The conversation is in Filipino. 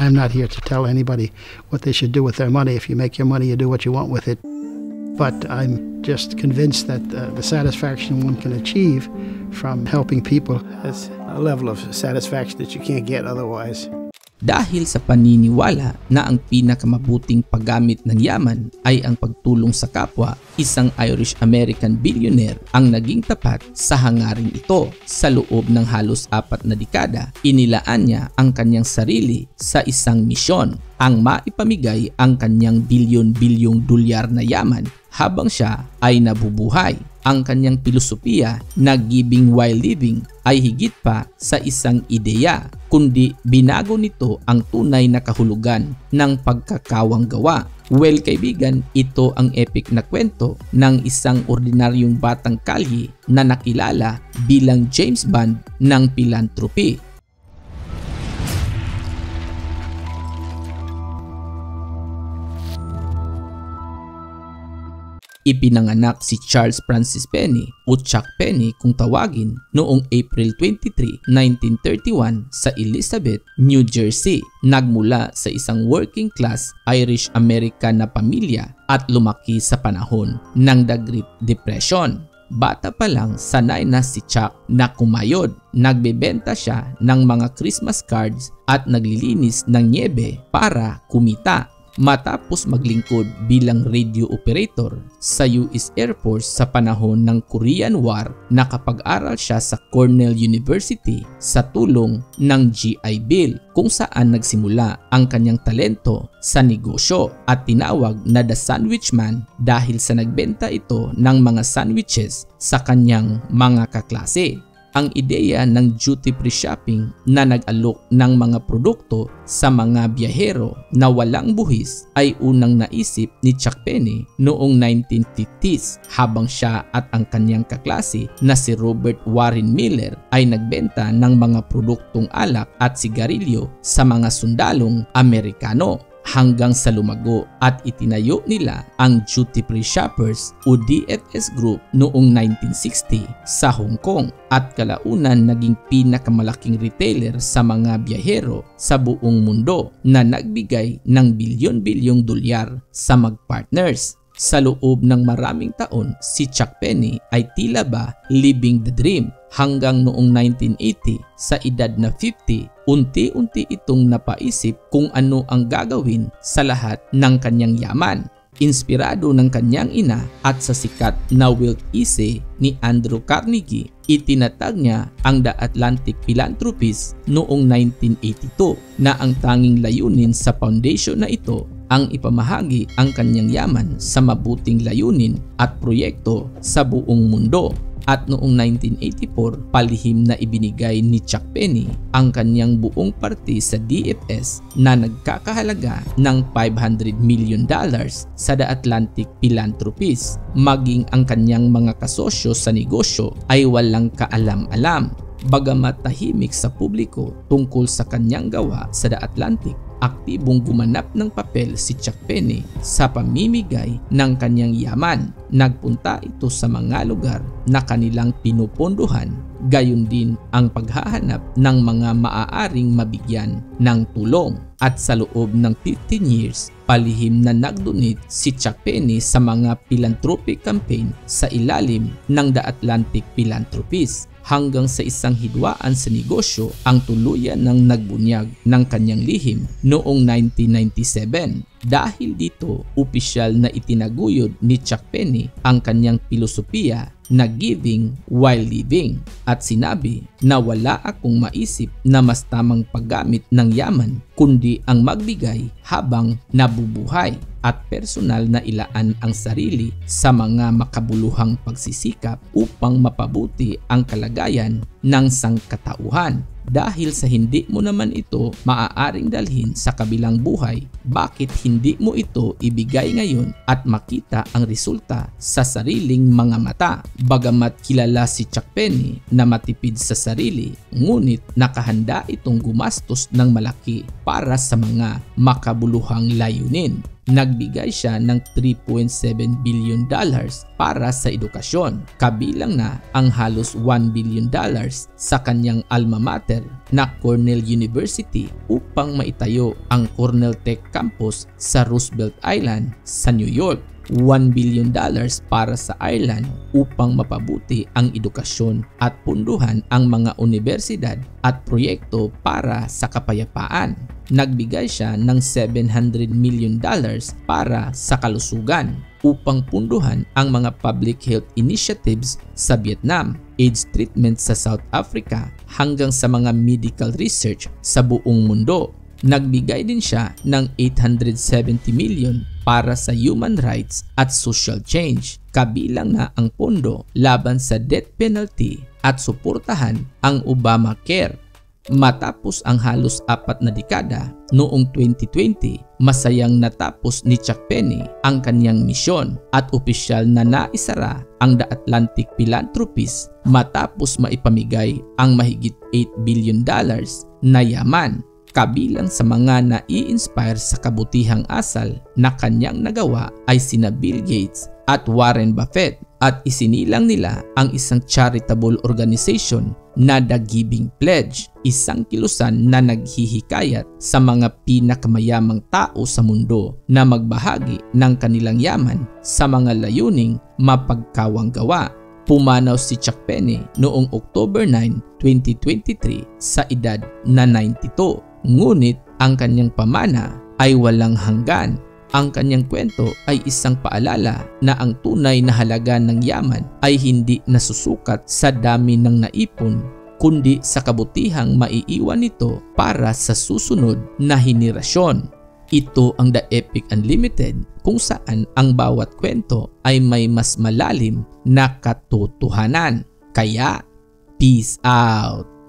I'm not here to tell anybody what they should do with their money. If you make your money, you do what you want with it. But I'm just convinced that the satisfaction one can achieve from helping people is a level of satisfaction that you can't get otherwise. Dahil sa paniniwala na ang pinakamabuting paggamit ng yaman ay ang pagtulong sa kapwa, isang Irish-American billionaire ang naging tapat sa hangaring ito. Sa loob ng halos 4 na dekada, inilaan niya ang kanyang sarili sa isang misyon, ang maipamigay ang kanyang bilyon-bilyong dolyar na yaman habang siya ay nabubuhay. Ang kanyang filosofiya na giving while living ay higit pa sa isang ideya, kundi binago nito ang tunay na kahulugan ng pagkakawang gawa. Well kaibigan, ito ang epic na kwento ng isang ordinaryong batang kalye na nakilala bilang James Bond ng philanthropy. Ipinanganak si Charles Francis Penny o Chuck Penny kung tawagin noong April 23, 1931 sa Elizabeth, New Jersey. Nagmula sa isang working class Irish-American na pamilya at lumaki sa panahon ng The Great Depression. Bata pa lang sanay na si Chuck na kumayod. Nagbebenta siya ng mga Christmas cards at naglilinis ng niebe para kumita. Matapos maglingkod bilang radio operator sa US Air Force sa panahon ng Korean War, nakapag-aral siya sa Cornell University sa tulong ng GI Bill, kung saan nagsimula ang kanyang talento sa negosyo at tinawag na The Sandwich Man dahil sa nagbenta ito ng mga sandwiches sa kanyang mga kaklase. Ang ideya ng duty-free shopping na nag-alok ng mga produkto sa mga biyahero na walang buhis ay unang naisip ni Chuck Penny noong 1950s habang siya at ang kanyang kaklase na si Robert Warren Miller ay nagbenta ng mga produktong alak at sigarilyo sa mga sundalong Amerikano. Hanggang sa lumago at itinayo nila ang Duty Free Shoppers o DFS Group noong 1960 sa Hong Kong at kalaunan naging pinakamalaking retailer sa mga biyahero sa buong mundo na nagbigay ng bilyon-bilyong dolyar sa mag-partners. Sa loob ng maraming taon, si Chuck Penny ay tila ba living the dream hanggang noong 1980 sa edad na 50, unti-unti itong napaisip kung ano ang gagawin sa lahat ng kanyang yaman. Inspirado ng kanyang ina at sa sikat na wealth essay ni Andrew Carnegie, itinatag niya ang The Atlantic Philanthropies noong 1982 na ang tanging layunin sa foundation na ito ang ipamahagi ang kanyang yaman sa mabuting layunin at proyekto sa buong mundo. At noong 1984, palihim na ibinigay ni Chuck Penny ang kanyang buong parte sa DFS na nagkakahalaga ng $500 million sa The Atlantic Philanthropies. Maging ang kanyang mga kasosyo sa negosyo ay walang kaalam-alam. Bagamat tahimik sa publiko tungkol sa kanyang gawa sa The Atlantic, aktibong gumanap ng papel si Chuck Penny sa pamimigay ng kanyang yaman. Nagpunta ito sa mga lugar na kanilang pinupondohan, gayon din ang paghahanap ng mga maaaring mabigyan ng tulong. At sa loob ng 15 years, palihim na nag-donate si Chuck Penny sa mga philanthropic campaign sa ilalim ng The Atlantic Philanthropies. Hanggang sa isang hidwaan sa negosyo ang tuluyan ng nagbunyag ng kanyang lihim noong 1997. Dahil dito, opisyal na itinaguyod ni Chuck Penny ang kanyang filosofiya na giving while living at sinabi na wala akong maisip na mas tamang paggamit ng yaman kundi ang magbigay habang nabubuhay at personal na ilaan ang sarili sa mga makabuluhang pagsisikap upang mapabuti ang kalagayan ng sangkatauhan. Dahil sa hindi mo naman ito maaaring dalhin sa kabilang buhay, bakit hindi mo ito ibigay ngayon at makita ang resulta sa sariling mga mata? Bagamat kilala si Chuck Penny na matipid sa sarili, ngunit nakahanda itong gumastos ng malaki para sa mga makabuluhang layunin. nagbigay siya ng $3.7 billion para sa edukasyon, kabilang na ang halos $1 billion sa kanyang alma mater na Cornell University upang maitayo ang Cornell Tech Campus sa Roosevelt Island sa New York. $1 billion para sa Ireland upang mapabuti ang edukasyon at punduhan ang mga universidad at proyekto para sa kapayapaan. Nagbigay siya ng $700 million para sa kalusugan upang punduhan ang mga public health initiatives sa Vietnam, AIDS treatment sa South Africa hanggang sa mga medical research sa buong mundo. Nagbigay din siya ng $870 million para sa human rights at social change, kabilang na ang pondo laban sa death penalty at suportahan ang Obamacare. Matapos ang halos 4 na dekada, noong 2020, masayang natapos ni Chuck Penny ang kanyang misyon at opisyal na naisara ang The Atlantic Philanthropies matapos maipamigay ang mahigit $8 billion na yaman, kabilang sa mga nai-inspire sa kabutihang asal na kanyang nagawa ay sina Bill Gates at Warren Buffett, at isinilang nila ang isang charitable organization na The Giving Pledge, isang kilusan na naghihikayat sa mga pinakamayamang tao sa mundo na magbahagi ng kanilang yaman sa mga layuning mapagkawanggawa. Pumanaw si Chuck Penny noong October 9, 2023 sa edad na 92. Ngunit ang kanyang pamana ay walang hanggan. Ang kanyang kwento ay isang paalala na ang tunay na halaga ng yaman ay hindi nasusukat sa dami ng naipon, kundi sa kabutihang maiiwan nito para sa susunod na henerasyon. Ito ang The Epic Unlimited, kung saan ang bawat kwento ay may mas malalim na katotohanan. Kaya, peace out!